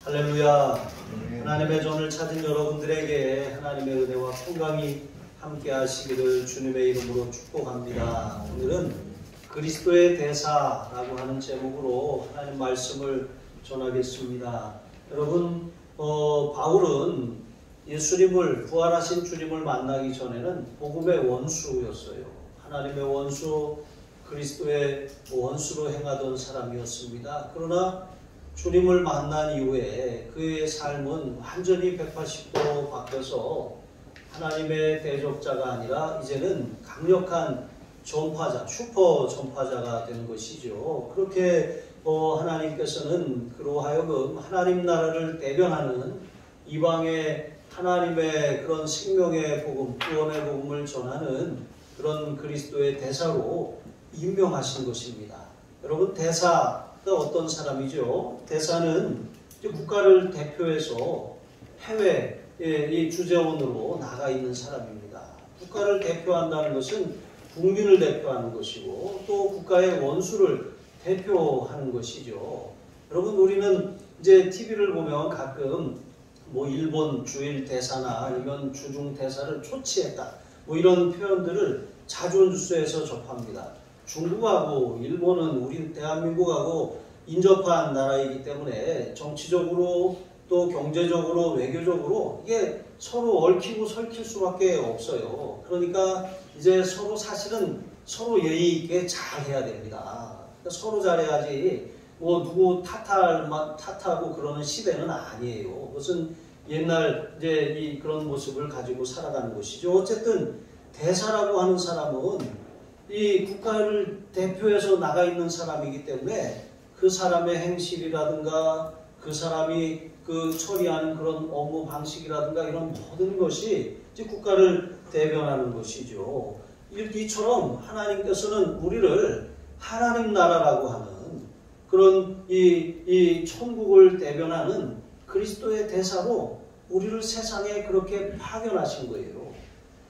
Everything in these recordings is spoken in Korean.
할렐루야. 하나님의 전을 찾은 여러분들에게 하나님의 은혜와 평강이 함께 하시기를 주님의 이름으로 축복합니다. 오늘은 그리스도의 대사라고 하는 제목으로 하나님 말씀을 전하겠습니다. 여러분, 바울은 예수님을, 부활하신 주님을 만나기 전에는 복음의 원수였어요. 하나님의 원수, 그리스도의 원수로 행하던 사람이었습니다. 그러나 주님을 만난 이후에 그의 삶은 완전히 180도 바뀌어서 하나님의 대적자가 아니라 이제는 강력한 전파자, 슈퍼 전파자가 되는 것이죠. 그렇게 하나님께서는 그로 하여금 하나님 나라를 대변하는 이방의 하나님의 그런 생명의 복음, 구원의 복음을 전하는 그런 그리스도의 대사로 임명하신 것입니다. 여러분, 대사가 어떤 사람이죠? 대사는 국가를 대표해서 해외의 주재원으로 나가 있는 사람입니다. 국가를 대표한다는 것은 국민을 대표하는 것이고 또 국가의 원수를 대표하는 것이죠. 여러분, 우리는 이제 TV를 보면 가끔 일본 주일 대사나 아니면 주중 대사를 초치했다, 이런 표현들을 자주 뉴스에서 접합니다. 중국하고 일본은 우리 대한민국하고 인접한 나라이기 때문에 정치적으로 또 경제적으로 외교적으로 이게 서로 얽히고 설킬 수밖에 없어요. 그러니까 이제 서로 사실은 서로 예의 있게 잘 해야 됩니다. 그러니까 서로 잘해야지 누구 탓하고 그러는 시대는 아니에요. 무슨 옛날 이제 그런 모습을 가지고 살아가는 것이죠. 어쨌든 대사라고 하는 사람은 이 국가를 대표해서 나가 있는 사람이기 때문에 그 사람의 행실이라든가 그 사람이 처리하는 그런 업무 방식이라든가 이런 모든 것이 이제 국가를 대변하는 것이죠. 이처럼 하나님께서는 우리를 하나님 나라라고 하는 그런 이 천국을 대변하는 그리스도의 대사로 우리를 세상에 그렇게 파견하신 거예요.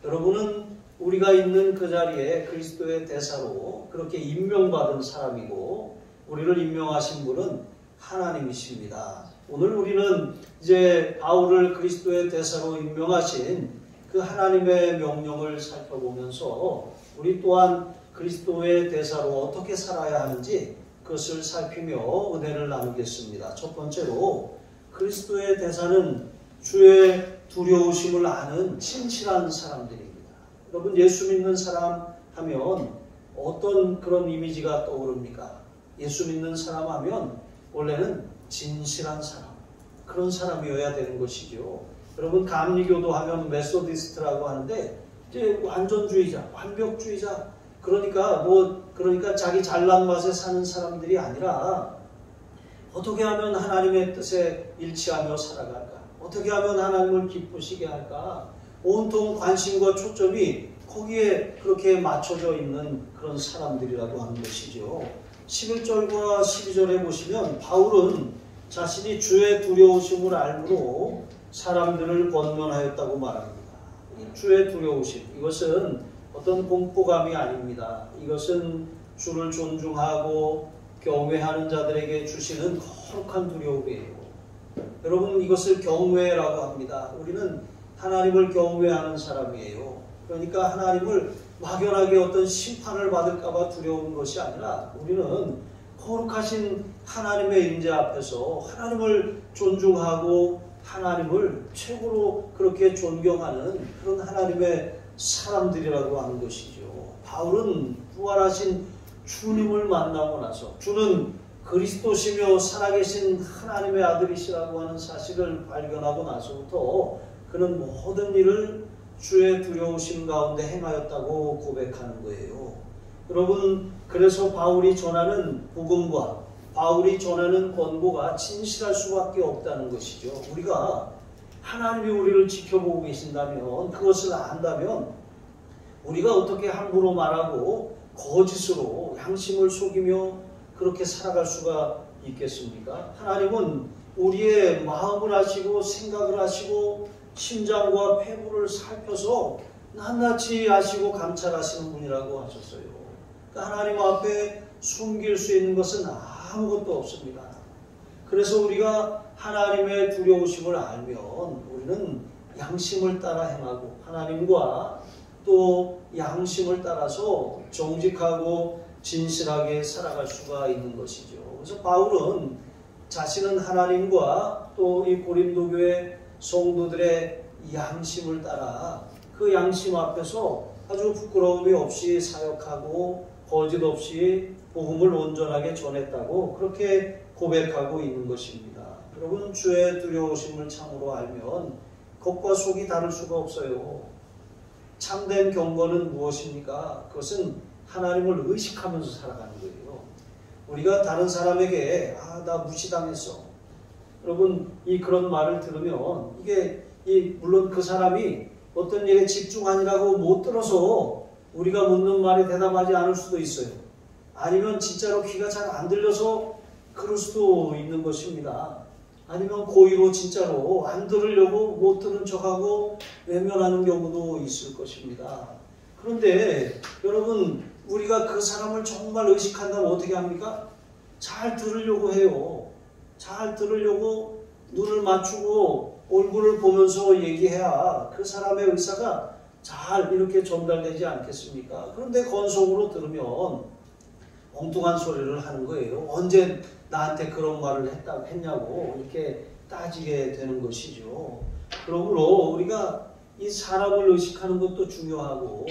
여러분은 우리가 있는 그 자리에 그리스도의 대사로 그렇게 임명받은 사람이고 우리를 임명하신 분은 하나님이십니다. 오늘 우리는 이제 바울을 그리스도의 대사로 임명하신 그 하나님의 명령을 살펴보면서 우리 또한 그리스도의 대사로 어떻게 살아야 하는지 그것을 살피며 은혜를 나누겠습니다. 첫 번째로 그리스도의 대사는 주의 두려우심을 아는 진실한 사람들입니다. 여러분, 예수 믿는 사람 하면 어떤 그런 이미지가 떠오릅니까? 예수 믿는 사람 하면 원래는 진실한 사람, 그런 사람이어야 되는 것이죠. 여러분, 감리교도 하면 메소디스트라고 하는데 이제 완전주의자, 완벽주의자, 그러니까 자기 잘난 맛에 사는 사람들이 아니라 어떻게 하면 하나님의 뜻에 일치하며 살아갈까? 어떻게 하면 하나님을 기쁘시게 할까? 온통 관심과 초점이 거기에 그렇게 맞춰져 있는 그런 사람들이라고 하는 것이죠. 11절과 12절에 보시면 바울은 자신이 주의 두려우심을 알므로 사람들을 권면하였다고 말합니다. 주의 두려우심, 이것은 어떤 공포감이 아닙니다. 이것은 주를 존중하고 경외하는 자들에게 주시는 거룩한 두려움이에요. 여러분, 이것을 경외라고 합니다. 우리는 하나님을 경외하는 사람이에요. 그러니까 하나님을 막연하게 어떤 심판을 받을까봐 두려운 것이 아니라 우리는 거룩하신 하나님의 임재 앞에서 하나님을 존중하고 하나님을 최고로 그렇게 존경하는 그런 하나님의 사람들이라고 하는 것이죠. 바울은 부활하신 주님을 만나고 나서 주는 그리스도시며 살아계신 하나님의 아들이시라고 하는 사실을 발견하고 나서부터 그는 모든 일을 주의 두려우심 가운데 행하였다고 고백하는 거예요. 여러분, 그래서 바울이 전하는 복음과 바울이 전하는 권고가 진실할 수밖에 없다는 것이죠. 우리가 하나님이 우리를 지켜보고 계신다면, 그것을 안다면 우리가 어떻게 함부로 말하고 거짓으로 양심을 속이며 그렇게 살아갈 수가 있겠습니까? 하나님은 우리의 마음을 아시고 생각을 아시고 심장과 폐부를 살펴서 낱낱이 아시고 감찰하시는 분이라고 하셨어요. 그러니까 하나님 앞에 숨길 수 있는 것은 아무것도 없습니다. 그래서 우리가 하나님의 두려우심을 알면 우리는 양심을 따라 행하고 하나님과 또 양심을 따라서 정직하고 진실하게 살아갈 수가 있는 것이죠. 그래서 바울은 자신은 하나님과 또 이 고린도 교회 성도들의 양심을 따라 그 양심 앞에서 아주 부끄러움이 없이 사역하고 거짓 없이 복음을 온전하게 전했다고 그렇게 고백하고 있는 것입니다. 여러분, 주의 두려우심을 참으로 알면 겉과 속이 다를 수가 없어요. 참된 경건은 무엇입니까? 그것은 하나님을 의식하면서 살아가는 거예요. 우리가 다른 사람에게 나 무시당했어. 여러분, 그런 말을 들으면 물론 그 사람이 어떤 일에 집중하느라고 못 들어서 우리가 묻는 말에 대답하지 않을 수도 있어요. 아니면 진짜로 귀가 잘 안 들려서 그럴 수도 있는 것입니다. 아니면 고의로 진짜로 안 들으려고 못 들은 척하고 외면하는 경우도 있을 것입니다. 그런데 여러분, 우리가 그 사람을 정말 의식한다면 어떻게 합니까? 잘 들으려고 해요. 잘 들으려고 눈을 맞추고 얼굴을 보면서 얘기해야 그 사람의 의사가 잘 이렇게 전달되지 않겠습니까? 그런데 건성으로 들으면 엉뚱한 소리를 하는 거예요. 언제 나한테 그런 말을 했냐고 이렇게 따지게 되는 것이죠. 그러므로 우리가 이 사람을 의식하는 것도 중요하고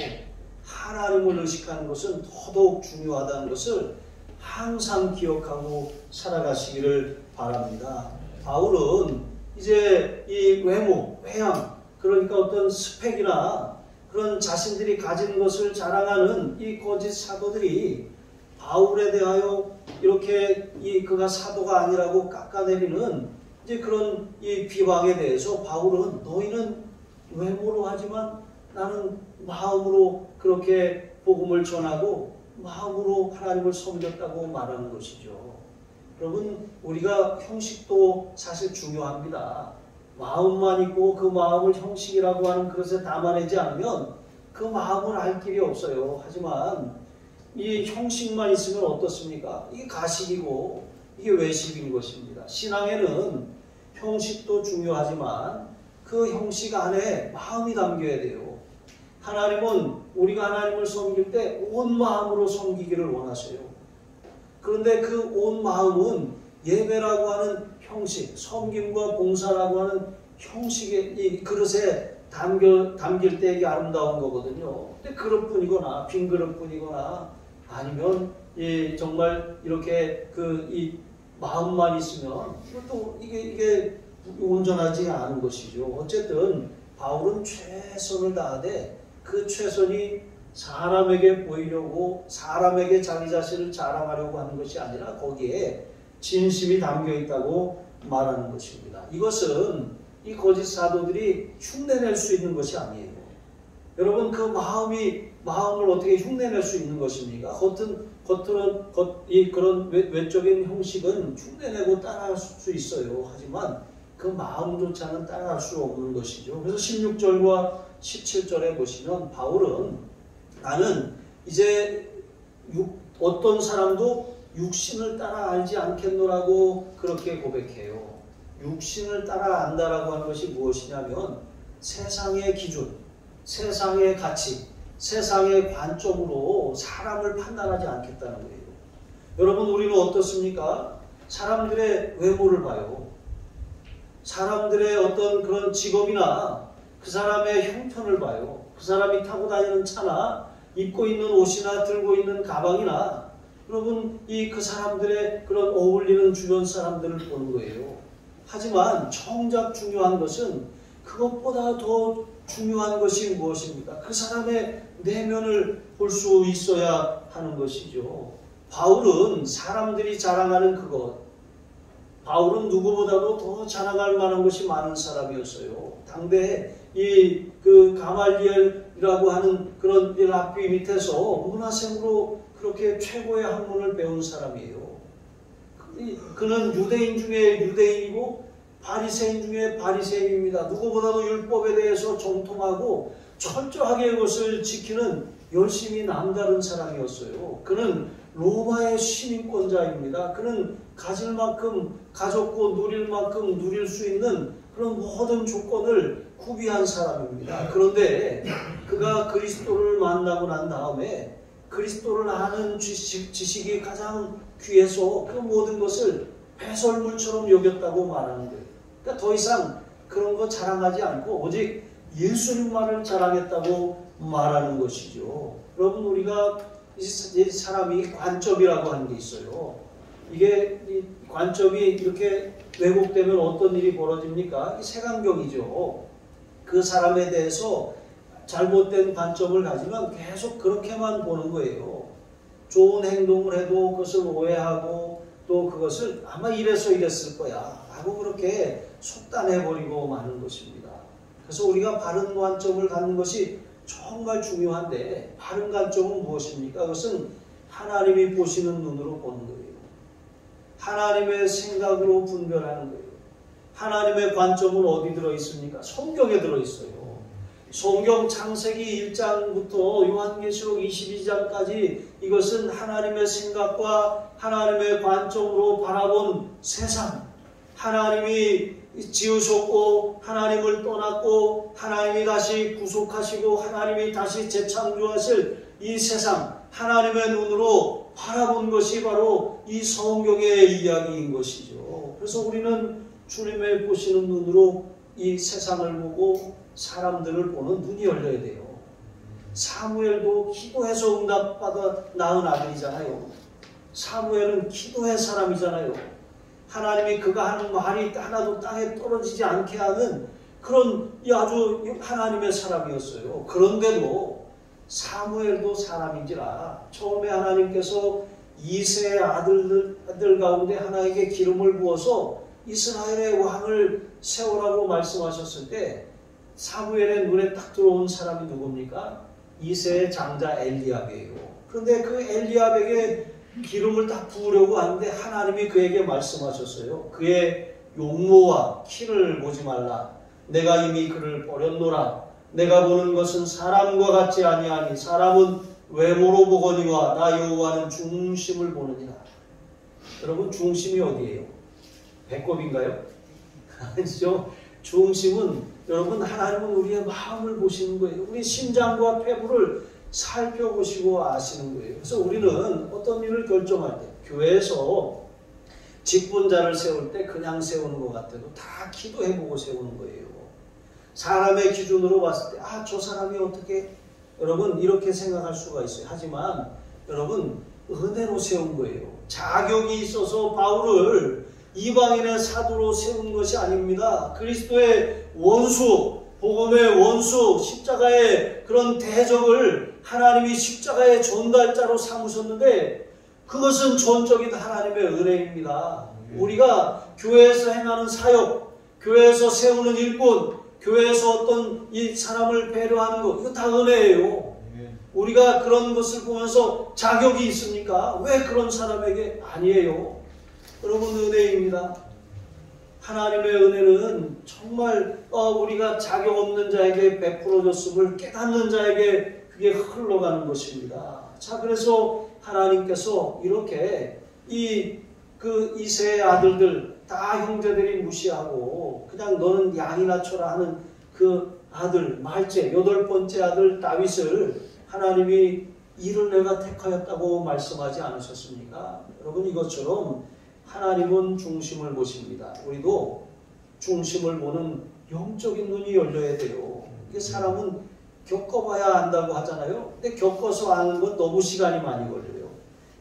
하나님을 의식하는 것은 더더욱 중요하다는 것을 항상 기억하고 살아가시기를 바랍니다. 바울은 이제 이 외모, 외양, 그러니까 어떤 스펙이나 그런 자신들이 가진 것을 자랑하는 이 거짓 사도들이 바울에 대하여 이렇게 그가 사도가 아니라고 깎아내리는 이제 그런 이 비방에 대해서 바울은 너희는 외모로 하지만 나는 마음으로 그렇게 복음을 전하고 마음으로 하나님을 섬겼다고 말하는 것이죠. 여러분, 우리가 형식도 사실 중요합니다. 마음만 있고 그 마음을 형식이라고 하는 그릇에 담아내지 않으면 그 마음을 알 길이 없어요. 하지만 이 형식만 있으면 어떻습니까? 이게 가식이고 이게 외식인 것입니다. 신앙에는 형식도 중요하지만 그 형식 안에 마음이 담겨야 돼요. 하나님은 우리가 하나님을 섬길 때 온 마음으로 섬기기를 원하세요. 그런데 그 온 마음은 예배라고 하는 형식, 섬김과 봉사라고 하는 형식의 이 그릇에 담길 때 이게 아름다운 거거든요. 근데 그릇뿐이거나 빈 그릇뿐이거나 아니면 정말 이렇게 이 마음만 있으면 또 이게 온전하지 않은 것이죠. 어쨌든 바울은 최선을 다하되 그 최선이 사람에게 보이려고 사람에게 자기 자신을 자랑하려고 하는 것이 아니라 거기에 진심이 담겨 있다고 말하는 것입니다. 이것은 이 거짓 사도들이 흉내낼 수 있는 것이 아니에요. 여러분, 그 마음을 어떻게 흉내낼 수 있는 것입니까? 그런 외적인 형식은 흉내내고 따라할 수 있어요. 하지만 그 마음조차는 따라할 수 없는 것이죠. 그래서 16절과 17절에 보시면 바울은 나는 이제 어떤 사람도 육신을 따라 알지 않겠노라고 그렇게 고백해요. 육신을 따라 안다라고 하는 것이 무엇이냐면 세상의 기준, 세상의 가치, 세상의 관점으로 사람을 판단하지 않겠다는 거예요. 여러분, 우리는 어떻습니까? 사람들의 외모를 봐요. 사람들의 어떤 그런 직업이나 그 사람의 형편을 봐요. 그 사람이 타고 다니는 차나 입고 있는 옷이나 들고 있는 가방이나 여러분, 그 사람들의 그런 어울리는 주변 사람들을 보는 거예요. 하지만 정작 중요한 것은 그것보다 더 중요한 것이 무엇입니까? 그 사람의 내면을 볼 수 있어야 하는 것이죠. 바울은 사람들이 자랑하는 그것, 바울은 누구보다도 더 자랑할 만한 것이 많은 사람이었어요. 당대에 그 가말리엘이라고 하는 그런 랍비 밑에서 문하생으로 그렇게 최고의 학문을 배운 사람이에요. 그는 유대인 중에 유대인이고 바리새인 중에 바리새인입니다. 누구보다도 율법에 대해서 정통하고 철저하게 그것을 지키는 열심히 남다른 사람이었어요. 그는 로마의 시민권자입니다. 그는 가질 만큼 가졌고 누릴 만큼 누릴 수 있는 그런 모든 조건을 구비한 사람입니다. 그런데 그가 그리스도를 만나고 난 다음에 그리스도를 아는 지식이 가장 귀해서 그 모든 것을 배설물처럼 여겼다고 말하는 거예요. 그러니까 더 이상 그런 거 자랑하지 않고 오직 예수님만을 자랑했다고 말하는 것이죠. 여러분, 우리가 이 사람이 관점이라고 하는 게 있어요. 이게 이 관점이 이렇게 왜곡되면 어떤 일이 벌어집니까? 색안경이죠. 그 사람에 대해서 잘못된 관점을 가지면 계속 그렇게만 보는 거예요. 좋은 행동을 해도 그것을 오해하고 또 그것을 아마 이래서 이랬을 거야 하고 그렇게 속단해버리고 마는 것입니다. 그래서 우리가 바른 관점을 갖는 것이 정말 중요한데, 바른 관점은 무엇입니까? 그것은 하나님이 보시는 눈으로 보는 거예요. 하나님의 생각으로 분별하는 거예요. 하나님의 관점은 어디 들어있습니까? 성경에 들어있어요. 성경 창세기 1장부터 요한계시록 22장까지 이것은 하나님의 생각과 하나님의 관점으로 바라본 세상, 하나님이 지으셨고 하나님을 떠났고 하나님이 다시 구속하시고 하나님이 다시 재창조하실 이 세상, 하나님의 눈으로 바라본 것이 바로 이 성경의 이야기인 것이죠. 그래서 우리는 주님의 보시는 눈으로 이 세상을 보고 사람들을 보는 눈이 열려야 돼요. 사무엘도 기도해서 응답받아 낳은 아들이잖아요. 사무엘은 기도의 사람이잖아요. 하나님이 그가 하는 말이 하나도 땅에 떨어지지 않게 하는 그런 아주 하나님의 사람이었어요. 그런데도 사무엘도 사람인지라 처음에 하나님께서 이새의 아들 가운데 하나에게 기름을 부어서 이스라엘의 왕을 세우라고 말씀하셨을 때 사무엘의 눈에 딱 들어온 사람이 누굽니까? 이새의 장자 엘리압이에요. 그런데 그 엘리압에게 기름을 딱 부으려고 하는데 하나님이 그에게 말씀하셨어요. 그의 용모와 키를 보지 말라. 내가 이미 그를 버렸노라. 내가 보는 것은 사람과 같지 아니하니 사람은 외모로 보거니와 나 여호와는 중심을 보느니라. 여러분, 중심이 어디예요? 배꼽인가요? 아니죠. 중심은 여러분, 하나님은 우리의 마음을 보시는 거예요. 우리 심장과 폐부를 살펴보시고 아시는 거예요. 그래서 우리는 어떤 일을 결정할 때 교회에서 직분자를 세울 때 그냥 세우는 것 같아도 다 기도해보고 세우는 거예요. 사람의 기준으로 봤을 때 저 사람이 어떻게, 여러분 이렇게 생각할 수가 있어요. 하지만 여러분, 은혜로 세운 거예요. 자격이 있어서 바울을 이방인의 사도로 세운 것이 아닙니다. 그리스도의 원수, 복음의 원수, 십자가의 그런 대적을 하나님이 십자가의 전달자로 삼으셨는데 그것은 전적인 하나님의 은혜입니다. 우리가 교회에서 행하는 사역, 교회에서 세우는 일꾼, 교회에서 어떤 이 사람을 배려하는 것, 이거 다 은혜예요. 우리가 그런 것을 보면서 자격이 있습니까? 왜 그런 사람에게? 아니에요. 여러분, 은혜입니다. 하나님의 은혜는 정말 우리가 자격 없는 자에게 베풀어졌음을 깨닫는 자에게 그게 흘러가는 것입니다. 자, 그래서 하나님께서 이렇게 이새의 아들들 다 형제들이 무시하고 그냥 너는 양이나 쳐라 하는 그 아들, 말째 8번째 아들 다윗을 하나님이 이를 내가 택하였다고 말씀하지 않으셨습니까? 여러분, 이것처럼 하나님은 중심을 보십니다. 우리도 중심을 보는 영적인 눈이 열려야 돼요. 이게 사람은 겪어봐야 안다고 하잖아요. 근데 겪어서 아는 건 너무 시간이 많이 걸려요.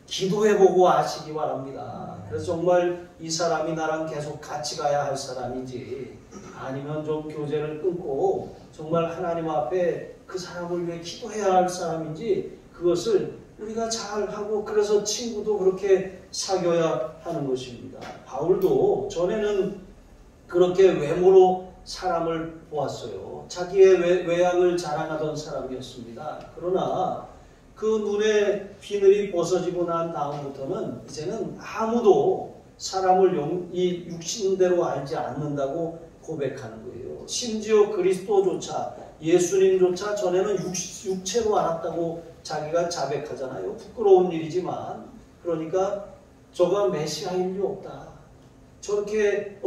기도해보고 아시기 바랍니다. 그래서 정말 이 사람이 나랑 계속 같이 가야 할 사람인지 아니면 좀 교제를 끊고 정말 하나님 앞에 그 사람을 위해 기도해야 할 사람인지 그것을 우리가 잘하고, 그래서 친구도 그렇게 사귀어야 하는 것입니다. 바울도 전에는 그렇게 외모로 사람을 보았어요. 자기의 외양을 자랑하던 사람이었습니다. 그러나 그 눈에 비늘이 벗어지고 난 다음부터는 이제는 아무도 사람을 이 육신대로 알지 않는다고 고백하는 거예요. 심지어 그리스도조차, 예수님조차 전에는 육체로 알았다고 자기가 자백하잖아요. 부끄러운 일이지만 그러니까 저가 메시아인 리 없다. 저렇게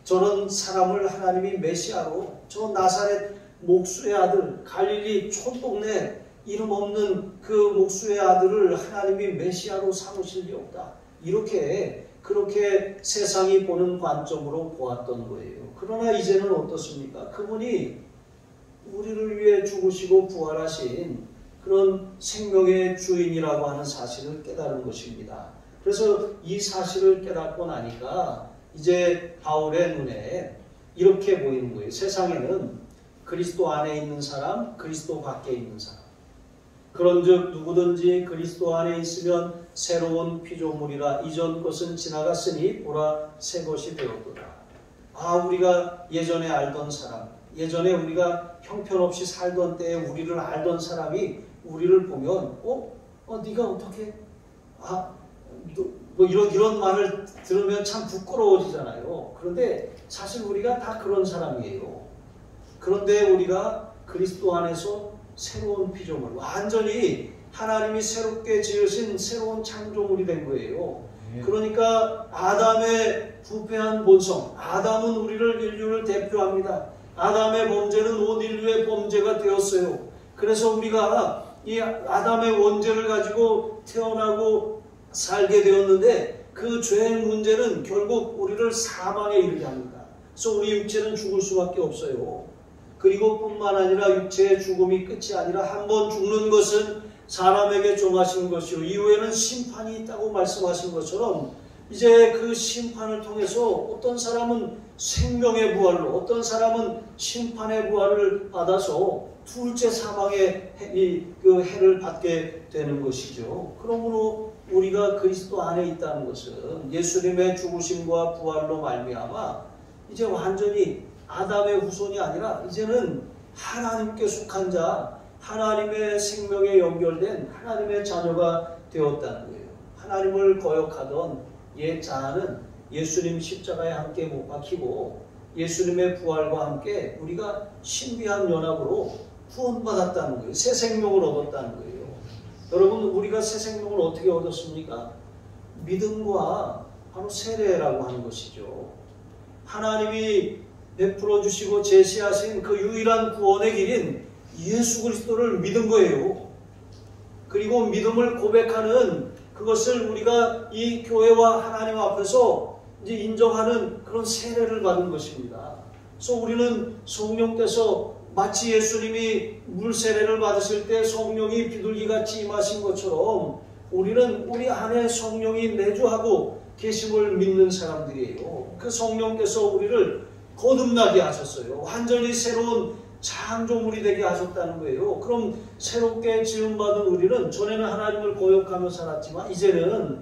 저런 사람을 하나님이 메시아로, 저 나사렛 목수의 아들, 갈릴리 촌동네 이름 없는 그 목수의 아들을 하나님이 메시아로 삼으실 리 없다. 그렇게 세상이 보는 관점으로 보았던 거예요. 그러나 이제는 어떻습니까? 그분이 우리를 위해 죽으시고 부활하신 그런 생명의 주인이라고 하는 사실을 깨달은 것입니다. 그래서 이 사실을 깨닫고 나니까 이제 바울의 눈에 이렇게 보이는 거예요. 세상에는 그리스도 안에 있는 사람, 그리스도 밖에 있는 사람. 그런즉 누구든지 그리스도 안에 있으면 새로운 피조물이라, 이전 것은 지나갔으니 보라 새 것이 되었도다. 우리가 예전에 알던 사람, 예전에 우리가 형편없이 살던 때에 우리를 알던 사람이 우리를 보면 네가 어떻게 뭐 이런 말을 들으면 참 부끄러워지잖아요. 그런데 사실 우리가 다 그런 사람이에요. 그런데 우리가 그리스도 안에서 새로운 피조물, 완전히 하나님이 새롭게 지으신 새로운 창조물이 된 거예요. 그러니까 아담의 부패한 본성, 아담은 인류를 대표합니다. 아담의 범죄는 온 인류의 범죄가 되었어요. 그래서 우리가 이 아담의 원죄를 가지고 태어나고 살게 되었는데, 그 죄의 문제는 결국 우리를 사망에 이르게 합니다. 그래서 우리 육체는 죽을 수밖에 없어요. 그리고 뿐만 아니라 육체의 죽음이 끝이 아니라 한 번 죽는 것은 사람에게 정하신 것이요 이후에는 심판이 있다고 말씀하신 것처럼, 이제 그 심판을 통해서 어떤 사람은 생명의 부활로, 어떤 사람은 심판의 부활을 받아서 둘째 사망의 그 해를 받게 되는 것이죠. 그러므로 우리가 그리스도 안에 있다는 것은 예수님의 죽으심과 부활로 말미암아 이제 완전히 아담의 후손이 아니라 이제는 하나님께 속한 자, 하나님의 생명에 연결된 하나님의 자녀가 되었다는 거예요. 하나님을 거역하던 옛 자아는 예수님 십자가에 함께 못 박히고 예수님의 부활과 함께 우리가 신비한 연합으로 구원받았다는 거예요. 새 생명을 얻었다는 거예요. 여러분, 우리가 새 생명을 어떻게 얻었습니까? 믿음과 바로 세례라고 하는 것이죠. 하나님이 베풀어 주시고 제시하신 그 유일한 구원의 길인 예수 그리스도를 믿은 거예요. 그리고 믿음을 고백하는 그것을 우리가 이 교회와 하나님 앞에서 이제 인정하는 그런 세례를 받은 것입니다. 그래서 우리는 성령께서 마치 예수님이 물 세례를 받으실 때 성령이 비둘기같이 임하신 것처럼 우리는 우리 안에 성령이 내주하고 계심을 믿는 사람들이에요. 그 성령께서 우리를 거듭나게 하셨어요. 완전히 새로운 창조물이 되게 하셨다는 거예요. 그럼 새롭게 지음받은 우리는 전에는 하나님을 거역하며 살았지만 이제는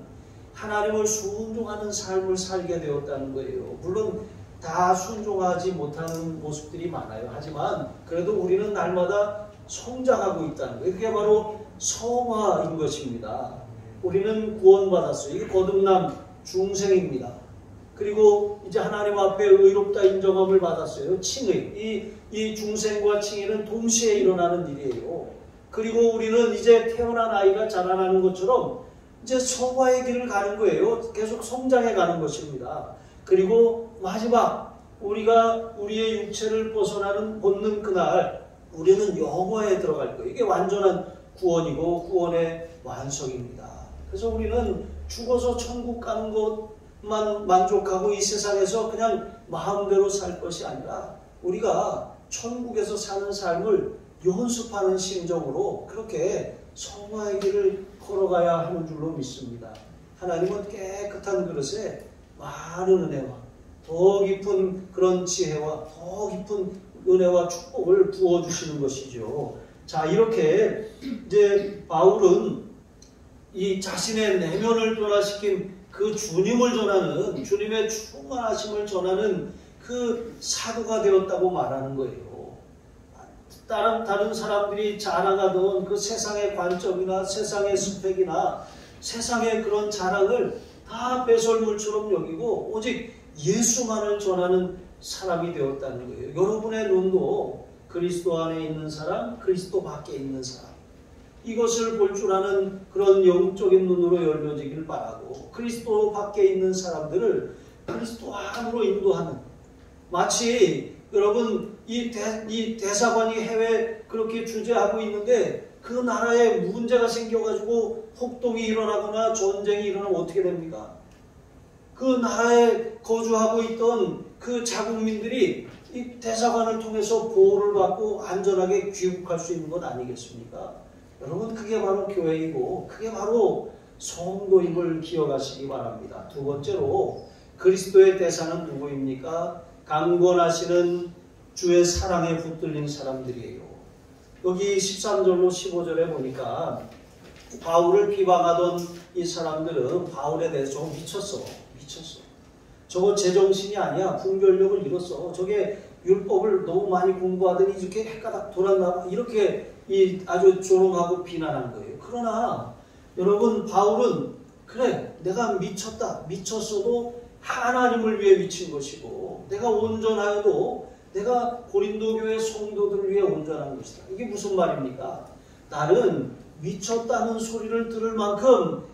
하나님을 순종하는 삶을 살게 되었다는 거예요. 물론 다 순종하지 못하는 모습들이 많아요. 하지만 그래도 우리는 날마다 성장하고 있다는 거예요. 그게 바로 성화인 것입니다. 우리는 구원받았어요. 이게 거듭남 중생입니다. 그리고 이제 하나님 앞에 의롭다 인정함을 받았어요. 칭의. 이 중생과 칭의는 동시에 일어나는 일이에요. 그리고 우리는 이제 태어난 아이가 자라나는 것처럼 이제 성화의 길을 가는 거예요. 계속 성장해 가는 것입니다. 그리고 마지막 우리가 우리의 육체를 벗어나는 본능 그날 우리는 영화에 들어갈 거예요. 이게 완전한 구원이고 구원의 완성입니다. 그래서 우리는 죽어서 천국 가는 것만 만족하고 이 세상에서 그냥 마음대로 살 것이 아니라 우리가 천국에서 사는 삶을 연습하는 심정으로 그렇게 성화의 길을 걸어가야 하는 줄로 믿습니다. 하나님은 깨끗한 그릇에 많은 은혜와 더 깊은 그런 지혜와 더 깊은 은혜와 축복을 부어주시는 것이죠. 자, 이렇게 이제 바울은 이 자신의 내면을 변화시킨 그 주님을 전하는, 주님의 충만하심을 전하는 그 사도가 되었다고 말하는 거예요. 다른 사람들이 자랑하던 그 세상의 관점이나 세상의 스펙이나 세상의 그런 자랑을 다 배설물처럼 여기고 오직 예수만을 전하는 사람이 되었다는 거예요. 여러분의 눈도 그리스도 안에 있는 사람, 그리스도 밖에 있는 사람. 이것을 볼 줄 아는 그런 영적인 눈으로 열려지길 바라고, 그리스도 밖에 있는 사람들을 그리스도 안으로 인도하는, 마치 여러분 이 대사관이 해외 그렇게 주재하고 있는데 그 나라에 문제가 생겨가지고 폭동이 일어나거나 전쟁이 일어나면 어떻게 됩니까? 그 나라에 거주하고 있던 그 자국민들이 이 대사관을 통해서 보호를 받고 안전하게 귀국할 수 있는 것 아니겠습니까? 여러분, 그게 바로 교회이고 그게 바로 성도임을 기억하시기 바랍니다. 두 번째로, 그리스도의 대사는 누구입니까? 강권하시는 주의 사랑에 붙들린 사람들이에요. 여기 13절로 15절에 보니까 바울을 비방하던 이 사람들은 바울에 대해서 좀 미쳤어. 저거 제정신이 아니야. 분별력을 잃었어. 저게 율법을 너무 많이 공부하더니 이렇게 헷가닥 돌았나, 이렇게 아주 조롱하고 비난한 거예요. 그러나 여러분, 바울은 그래, 내가 미쳤어도 하나님을 위해 미친 것이고, 내가 온전하여도 내가 고린도 교회 성도들을 위해 온전한 것이다. 이게 무슨 말입니까? 나는 미쳤다는 소리를 들을 만큼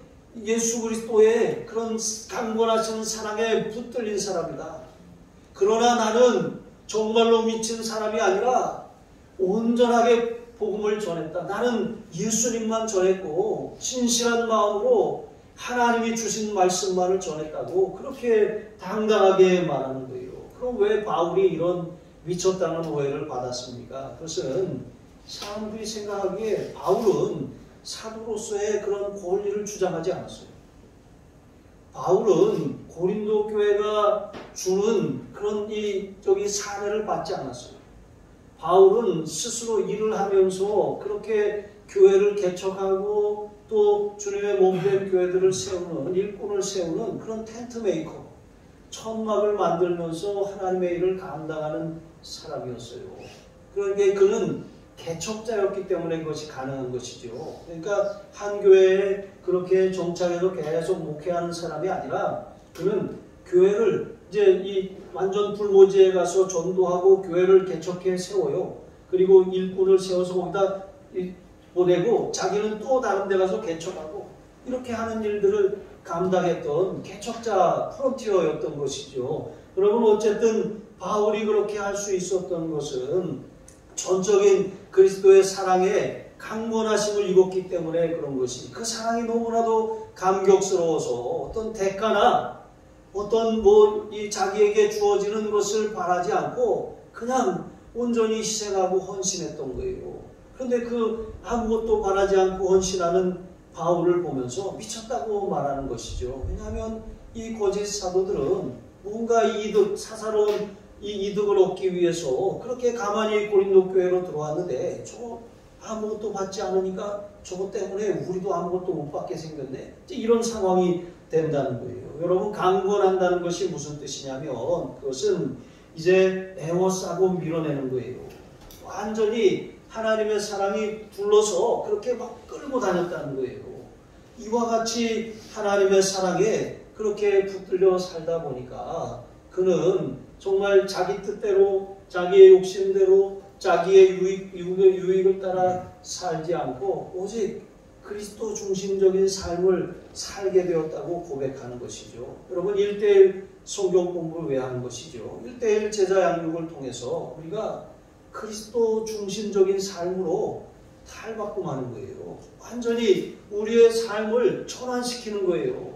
예수 그리스도의 그런 강권하신 사랑에 붙들린 사람이다. 그러나 나는 정말로 미친 사람이 아니라 온전하게 복음을 전했다. 나는 예수님만 전했고 진실한 마음으로 하나님이 주신 말씀만을 전했다고 그렇게 당당하게 말하는 거예요. 그럼 왜 바울이 이런 미쳤다는 오해를 받았습니까? 그것은 사람들이 생각하기에 바울은 사도로서의 그런 권리를 주장하지 않았어요. 바울은 고린도 교회가 주는 그런 사례를 받지 않았어요. 바울은 스스로 일을 하면서 그렇게 교회를 개척하고 또 주님의 몸된 교회들을 세우는, 일꾼을 세우는 그런 텐트 메이커, 천막을 만들면서 하나님의 일을 감당하는 사람이었어요. 그런데 그는 개척자였기 때문에 그것이 가능한 것이죠. 그러니까 한 교회에 그렇게 정착해서 계속 목회하는 사람이 아니라 그는 교회를 이제 완전 불모지에 가서 전도하고 교회를 개척해 세워요. 그리고 일꾼을 세워서 거기다 보내고 자기는 또 다른 데 가서 개척하고 이렇게 하는 일들을 감당했던 개척자 프론티어였던 것이죠. 여러분, 어쨌든 바울이 그렇게 할 수 있었던 것은 전적인 그리스도의 사랑에 강권하심을 입었기 때문에 그런 것이, 그 사랑이 너무나도 감격스러워서 어떤 대가나 어떤 자기에게 주어지는 것을 바라지 않고 그냥 온전히 희생하고 헌신했던 거예요. 그런데 그 아무것도 바라지 않고 헌신하는 바울을 보면서 미쳤다고 말하는 것이죠. 왜냐하면 이 거짓 사도들은 뭔가 사사로운 이득을 얻기 위해서 그렇게 가만히 고린도 교회로 들어왔는데 저거 아무것도 받지 않으니까 저것 때문에 우리도 아무것도 못 받게 생겼네. 이런 상황이 된다는 거예요. 여러분, 강권한다는 것이 무슨 뜻이냐면 그것은 이제 애워싸고 밀어내는 거예요. 완전히 하나님의 사랑이 둘러서 그렇게 막 끌고 다녔다는 거예요. 이와 같이 하나님의 사랑에 그렇게 붙들려 살다 보니까 그는 정말 자기 뜻대로, 자기의 욕심대로, 자기의 유익을 따라 살지 않고 오직 그리스도 중심적인 삶을 살게 되었다고 고백하는 것이죠. 여러분, 1:1 성경 공부를 왜 하는 것이죠? 1:1 제자 양육을 통해서 우리가 그리스도 중심적인 삶으로 탈바꿈하는 거예요. 완전히 우리의 삶을 전환시키는 거예요.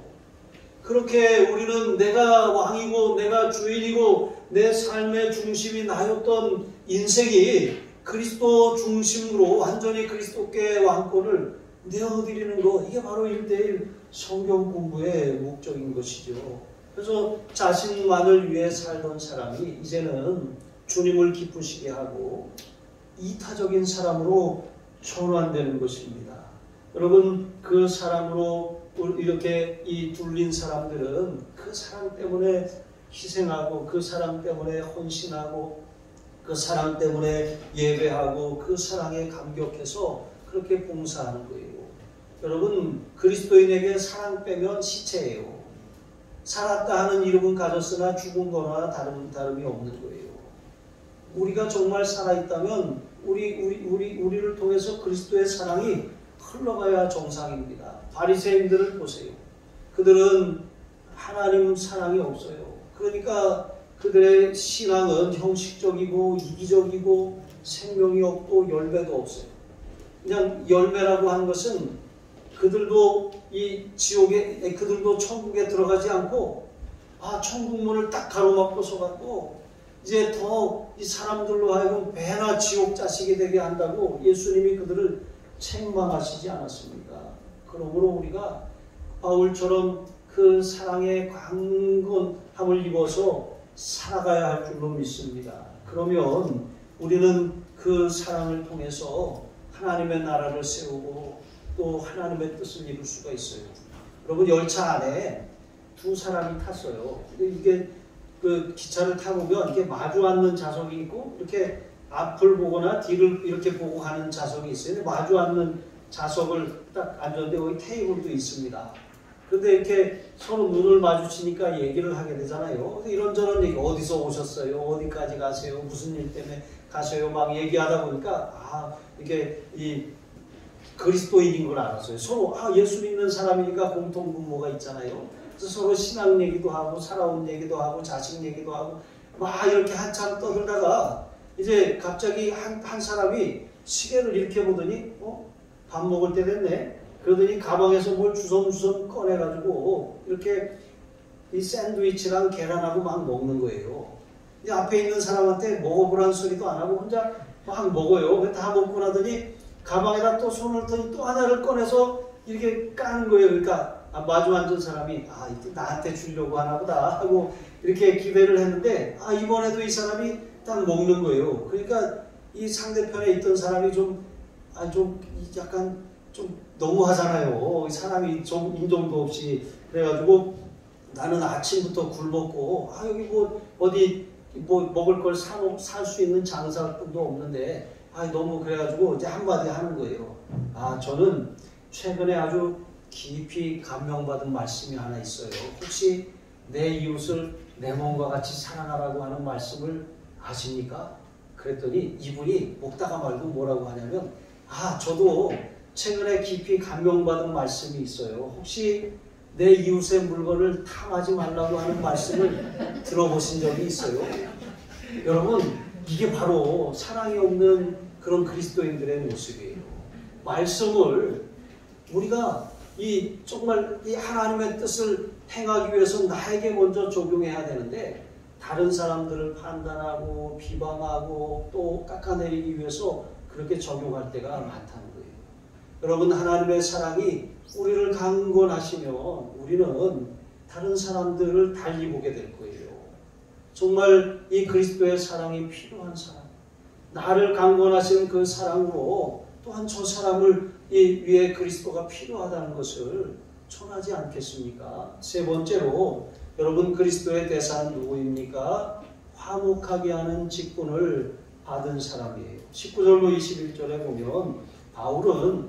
그렇게 우리는 내가 왕이고 내가 주인이고 내 삶의 중심이 나였던 인생이 그리스도 중심으로 완전히 그리스도께 왕권을 내어드리는 것, 이게 바로 1:1 성경 공부의 목적인 것이죠. 그래서 자신만을 위해 살던 사람이 이제는 주님을 기쁘시게 하고 이타적인 사람으로 전환되는 것입니다. 여러분, 그 사람으로 이렇게 둘린 사람들은 그 사람 때문에 희생하고 그 사람 때문에 헌신하고 그 사람 때문에 예배하고 그 사랑에 감격해서 그렇게 봉사하는 거예요. 여러분, 그리스도인에게 사랑 빼면 시체예요. 살았다 하는 이름은 가졌으나 죽은 거나 다름이 없는 거예요. 우리가 정말 살아있다면 우리를 통해서 그리스도의 사랑이 흘러가야 정상입니다. 바리새인들을 보세요. 그들은 하나님 사랑이 없어요. 그러니까 그들의 신앙은 형식적이고 이기적이고 생명이 없고 열매도 없어요. 그냥 열매라고 하는 것은 그들도 이 지옥에, 그들도 천국에 들어가지 않고 천국 문을 딱 가로막고서 갖고 이제 더 이 사람들로 하여금 배나 지옥 자식이 되게 한다고 예수님이 그들을 책망하시지 않았습니까? 그러므로 우리가 바울처럼 그 사랑의 강건함을 입어서 살아가야 할 줄로 믿습니다. 그러면 우리는 그 사랑을 통해서 하나님의 나라를 세우고 또 하나님의 뜻을 이룰 수가 있어요. 여러분, 열차 안에 두 사람이 탔어요. 이게 그 기차를 타보면 이게 마주 앉는 좌석이 있고 이렇게 앞을 보거나 뒤를 이렇게 보고 가는 좌석이 있어요. 마주 앉는 좌석을 딱 앉았는데 여기 테이블도 있습니다. 그런데 이렇게 서로 눈을 마주치니까 얘기를 하게 되잖아요. 이런저런 얘기, 어디서 오셨어요? 어디까지 가세요? 무슨 일 때문에 가세요? 막 얘기하다 보니까 이게 이 그리스도인인 걸 알았어요. 서로 예수 믿는 사람이니까 공통 분모가 있잖아요. 그래서 서로 신앙 얘기도 하고 살아온 얘기도 하고 자식 얘기도 하고 막 이렇게 한참 떠들다가 이제 갑자기 한 사람이 시계를 이렇게 보더니 밥 먹을 때 됐네. 그러더니 가방에서 뭘 주섬주섬 꺼내가지고 이렇게 이 샌드위치랑 계란하고 막 먹는 거예요. 이 앞에 있는 사람한테 먹어보라는 소리도 안 하고 혼자 막 먹어요. 다 먹고 나더니 가방에다 또 손을 넣더니 또 하나를 꺼내서 이렇게 까는 거예요. 그러니까 마주 앉은 사람이 이때 나한테 주려고 하나 보다 하고 이렇게 기대를 했는데 이번에도 이 사람이 딱 먹는 거예요. 그러니까 이 상대편에 있던 사람이 좀 약간 좀 너무하잖아요. 사람이 좀 인정도 없이. 그래가지고 나는 아침부터 굶었고 여기 뭐 어디 뭐 먹을 걸 살 수 있는 장사꾼도 없는데 너무 그래가지고 이제 한마디 하는 거예요. 저는 최근에 아주 깊이 감명받은 말씀이 하나 있어요. 혹시 내 이웃을 내 몸과 같이 사랑하라고 하는 말씀을 아십니까? 그랬더니 이분이 먹다가 말고 뭐라고 하냐면 저도 최근에 깊이 감명받은 말씀이 있어요. 혹시 내 이웃의 물건을 탐하지 말라고 하는 말씀을 들어보신 적이 있어요? 여러분, 이게 바로 사랑이 없는 그런 그리스도인들의 모습이에요. 말씀을 우리가 정말 이 하나님의 뜻을 행하기 위해서 나에게 먼저 적용해야 되는데 다른 사람들을 판단하고 비방하고 또 깎아내리기 위해서 그렇게 적용할 때가 많다는 거예요. 여러분, 하나님의 사랑이 우리를 강권하시면 우리는 다른 사람들을 달리 보게 될 거예요. 정말 이 그리스도의 사랑이 필요한 사람, 나를 강권하시는 그 사랑으로 또한 저 사람을 위해 그리스도가 필요하다는 것을 전하지 않겠습니까? 세 번째로 여러분, 그리스도의 대사는 누구입니까? 화목하게 하는 직분을 받은 사람이에요. 19절로 21절에 보면 바울은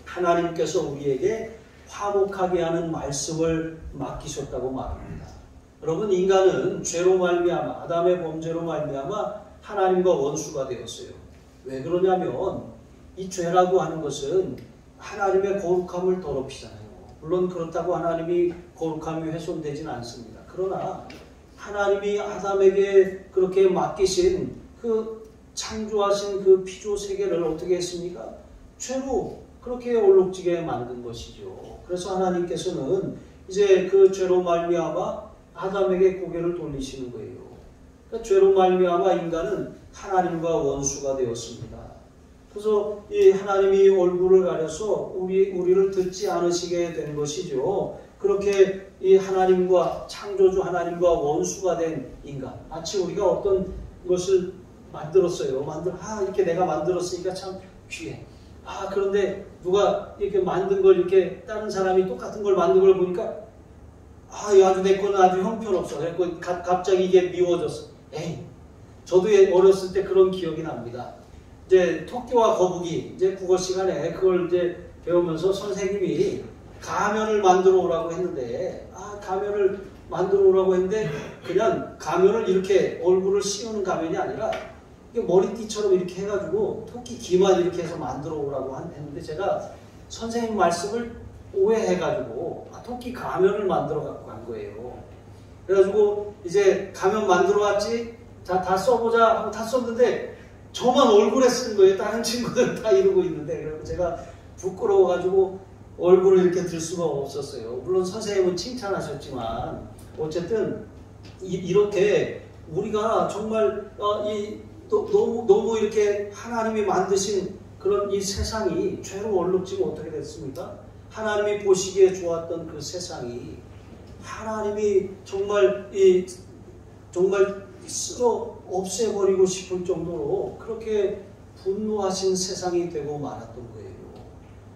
하나님께서 우리에게 화목하게 하는 말씀을 맡기셨다고 말합니다. 여러분, 인간은 죄로 말미암아, 아담의 범죄로 말미암아 하나님과 원수가 되었어요. 왜 그러냐면 이 죄라고 하는 것은 하나님의 거룩함을 더럽히잖아요. 물론 그렇다고 하나님이 거룩함이 훼손되지는 않습니다. 그러나 하나님이 아담에게 그렇게 맡기신 그 창조하신 그 피조 세계를 어떻게 했습니까? 죄로 그렇게 얼룩지게 만든 것이죠. 그래서 하나님께서는 이제 그 죄로 말미암아 아담에게 고개를 돌리시는 거예요. 그러니까 죄로 말미암아 인간은 하나님과 원수가 되었습니다. 그래서 이 하나님이 얼굴을 가려서 우리를 듣지 않으시게 된 것이죠. 그렇게 이 하나님과 창조주 하나님과 원수가 된 인간, 마치 우리가 어떤 것을 만들었어요. 이렇게 내가 만들었으니까 참 귀해. 그런데 누가 이렇게 만든 걸 이렇게 다른 사람이 똑같은 걸 만든 걸 보니까 아주 내 거는 아주 형편없어. 그래서 갑자기 이게 미워졌어. 저도 어렸을 때 그런 기억이 납니다. 이제 토끼와 거북이 이제 국어 시간에 그걸 이제 배우면서 선생님이 가면을 만들어 오라고 했는데 가면을 만들어 오라고 했는데 그냥 가면을 이렇게 얼굴을 씌우는 가면이 아니라 머리띠처럼 이렇게 해가지고 토끼 귀만 이렇게 해서 만들어 오라고 했는데 제가 선생님 말씀을 오해해가지고 토끼 가면을 만들어 갖고 간 거예요. 그래가지고 이제 가면 만들어 왔지, 자, 다 써보자 하고 다 썼는데 저만 얼굴에 쓴 거예요. 다른 친구들은 다 이러고 있는데. 그래서 제가 부끄러워가지고 얼굴을 이렇게 들 수가 없었어요. 물론 선생님은 칭찬하셨지만 어쨌든 이렇게 우리가 정말 너무 이렇게 하나님이 만드신 그런 이 세상이 죄로 얼룩지면 어떻게 됐습니까? 하나님이 보시기에 좋았던 그 세상이 하나님이 정말 쓸어 없애버리고 싶을 정도로 그렇게 분노하신 세상이 되고 말았던 거예요.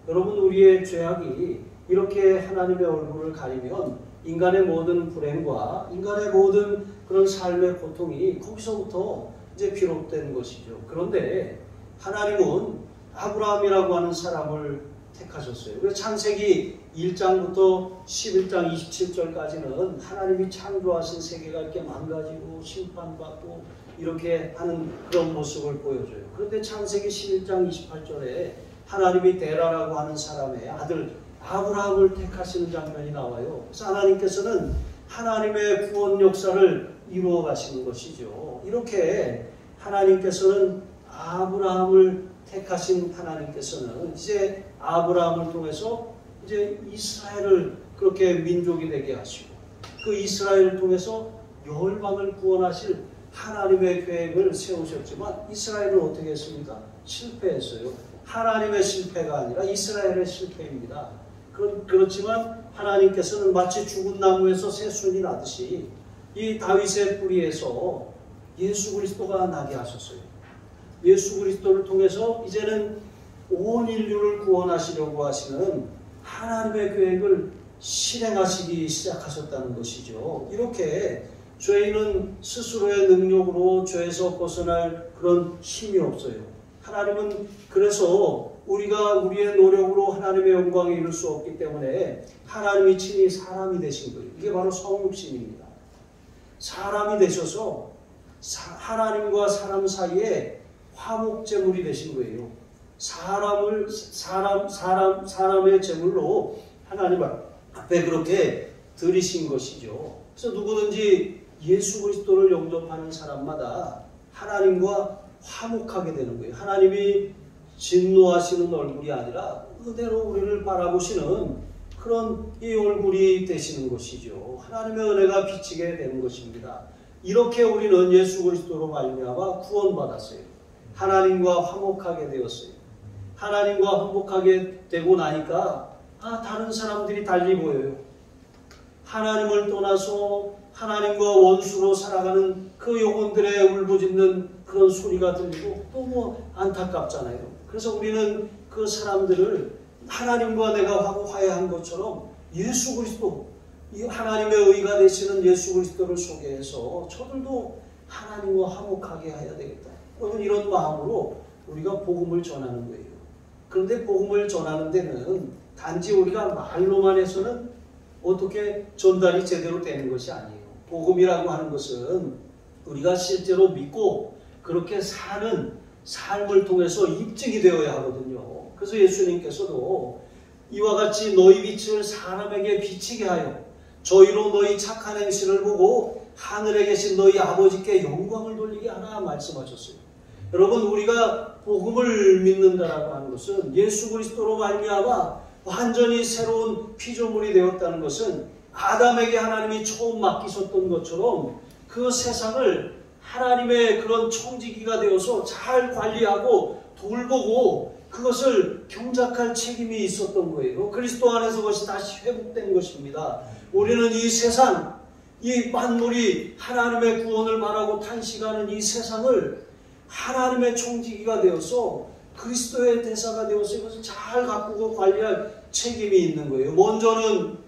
여러분, 우리의 죄악이 이렇게 하나님의 얼굴을 가리면 인간의 모든 불행과 인간의 모든 그런 삶의 고통이 거기서부터 이제 비롯된 것이죠. 그런데 하나님은 아브라함이라고 하는 사람을 택하셨어요. 그래서 창세기 1장부터 11장 27절까지는 하나님이 창조하신 세계가 이렇게 망가지고 심판받고 이렇게 하는 그런 모습을 보여줘요. 그런데 창세기 11장 28절에 하나님이 데라라고 하는 사람의 아들 아브라함을 택하시는 장면이 나와요. 그래서 하나님께서는 하나님의 구원 역사를 이루어 가시는 것이죠. 이렇게 하나님께서는 아브라함을 택하신 하나님께서는 이제 아브라함을 통해서 이제 이스라엘을 그렇게 민족이 되게 하시고 그 이스라엘을 통해서 열방을 구원하실 하나님의 계획을 세우셨지만 이스라엘은 어떻게 했습니까? 실패했어요. 하나님의 실패가 아니라 이스라엘의 실패입니다. 그렇지만 하나님께서는 마치 죽은 나무에서 새순이 나듯이 이 다윗의 뿌리에서 예수 그리스도가 나게 하셨어요. 예수 그리스도를 통해서 이제는 온 인류를 구원하시려고 하시는 하나님의 계획을 실행하시기 시작하셨다는 것이죠. 이렇게 죄인은 스스로의 능력으로 죄에서 벗어날 그런 힘이 없어요. 하나님은 그래서 우리가 우리의 노력으로 하나님의 영광에 이룰 수 없기 때문에 하나님이 친히 사람이 되신 거예요. 이게 바로 성육신입니다. 사람이 되셔서 하나님과 사람 사이에 화목제물이 되신 거예요. 사람의 제물로 하나님 앞에 그렇게 드리신 것이죠. 그래서 누구든지 예수 그리스도를 영접하는 사람마다 하나님과 화목하게 되는 거예요. 하나님이 진노하시는 얼굴이 아니라 그대로 우리를 바라보시는 그런 이 얼굴이 되시는 것이죠. 하나님의 은혜가 비치게 되는 것입니다. 이렇게 우리는 예수 그리스도로 말미암아 구원받았어요. 하나님과 화목하게 되었어요. 하나님과 화목하게 되고 나니까 다른 사람들이 달리 보여요. 하나님을 떠나서 하나님과 원수로 살아가는 그 영혼들의 울부짖는 그런 소리가 들리고 너무 안타깝잖아요. 그래서 우리는 그 사람들을 하나님과 내가 화해한 것처럼 예수 그리스도, 하나님의 의가 되시는 예수 그리스도를 소개해서 저들도 하나님과 화목하게 해야 되겠다. 여러분, 이런 마음으로 우리가 복음을 전하는 거예요. 그런데 복음을 전하는 데는 단지 우리가 말로만 해서는 어떻게 전달이 제대로 되는 것이 아니에요. 복음이라고 하는 것은 우리가 실제로 믿고 그렇게 사는 삶을 통해서 입증이 되어야 하거든요. 그래서 예수님께서도 이와 같이 너희 빛을 사람에게 비치게 하여 저희로 너희 착한 행실을 보고 하늘에 계신 너희 아버지께 영광을 돌리게 하라 말씀하셨어요. 여러분, 우리가 복음을 믿는다라고 하는 것은 예수 그리스도로 말미암아 완전히 새로운 피조물이 되었다는 것은 아담에게 하나님이 처음 맡기셨던 것처럼 그 세상을 하나님의 그런 청지기가 되어서 잘 관리하고 돌보고 그것을 경작할 책임이 있었던 거예요. 그리스도 안에서 그것이 다시 회복된 것입니다. 우리는 이 세상, 이 만물이 하나님의 구원을 바라고 탄식하는 이 세상을 하나님의 청지기가 되어서 그리스도의 대사가 되어서 이것을 잘 가꾸고 관리할 책임이 있는 거예요. 먼저는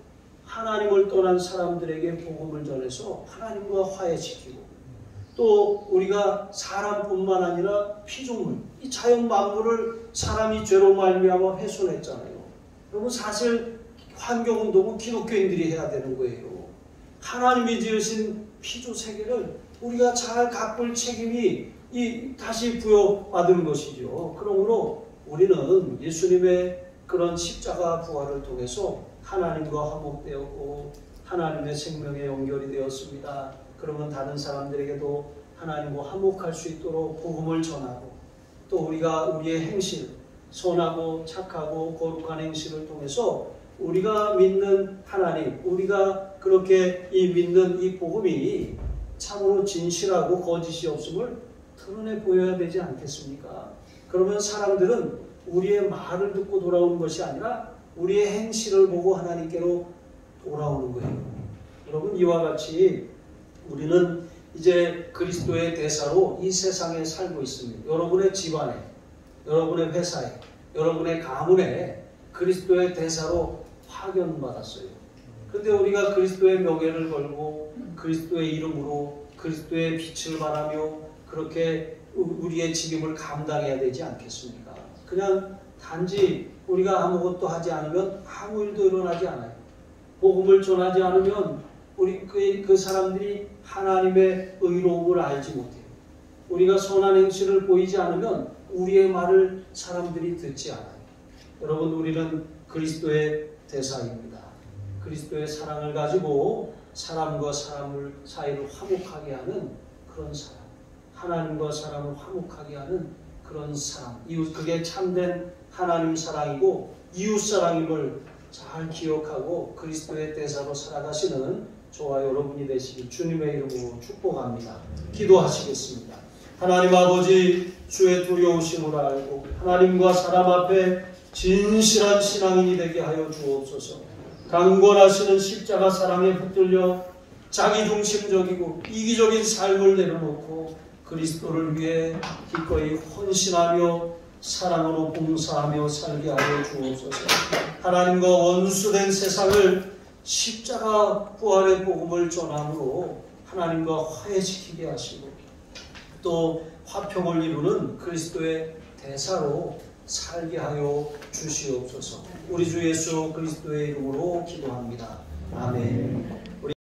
하나님을 떠난 사람들에게 복음을 전해서 하나님과 화해시키고 또 우리가 사람뿐만 아니라 피조물, 이 자연 만물을 사람이 죄로 말미암아 훼손했잖아요. 여러분, 사실 환경운동은 기독교인들이 해야 되는 거예요. 하나님이 지으신 피조 세계를 우리가 잘 가꿀 책임이 다시 부여받은 것이죠. 그러므로 우리는 예수님의 그런 십자가 부활을 통해서 하나님과 화목되었고 하나님의 생명에 연결이 되었습니다. 그러면 다른 사람들에게도 하나님과 화목할 수 있도록 복음을 전하고 또 우리가 우리의 행실, 선하고 착하고 거룩한 행실을 통해서 우리가 믿는 하나님, 우리가 그렇게 믿는 이 복음이 참으로 진실하고 거짓이 없음을 드러내 보여야 되지 않겠습니까? 그러면 사람들은 우리의 말을 듣고 돌아오는 것이 아니라 우리의 행실을 보고 하나님께로 돌아오는 거예요. 여러분, 이와 같이 우리는 이제 그리스도의 대사로 이 세상에 살고 있습니다. 여러분의 집안에, 여러분의 회사에, 여러분의 가문에 그리스도의 대사로 파견받았어요. 그런데 우리가 그리스도의 명예를 걸고 그리스도의 이름으로 그리스도의 빛을 발하며 그렇게 우리의 직임을 감당해야 되지 않겠습니까? 그냥 단지 우리가 아무것도 하지 않으면 아무 일도 일어나지 않아요. 복음을 전하지 않으면 우리 그 사람들이 하나님의 의로움을 알지 못해요. 우리가 선한 행실을 보이지 않으면 우리의 말을 사람들이 듣지 않아요. 여러분, 우리는 그리스도의 대사입니다. 그리스도의 사랑을 가지고 사람과 사람 사이를 화목하게 하는 그런 사람, 하나님과 사람을 화목하게 하는 그런 사랑, 그게 참된 하나님 사랑이고 이웃 사랑임을 잘 기억하고 그리스도의 대사로 살아가시는 저와 여러분이 되시길 주님의 이름으로 축복합니다. 기도하시겠습니다. 하나님 아버지, 주의 두려우심을 알고 하나님과 사람 앞에 진실한 신앙인이 되게 하여 주옵소서. 강권하시는 십자가 사랑에 붙들려 자기중심적이고 이기적인 삶을 내려놓고 그리스도를 위해 기꺼이 헌신하며 사랑으로 봉사하며 살게 하여 주옵소서. 하나님과 원수된 세상을 십자가 부활의 복음을 전함으로 하나님과 화해시키게 하시고 또 화평을 이루는 그리스도의 대사로 살게 하여 주시옵소서. 우리 주 예수 그리스도의 이름으로 기도합니다. 아멘.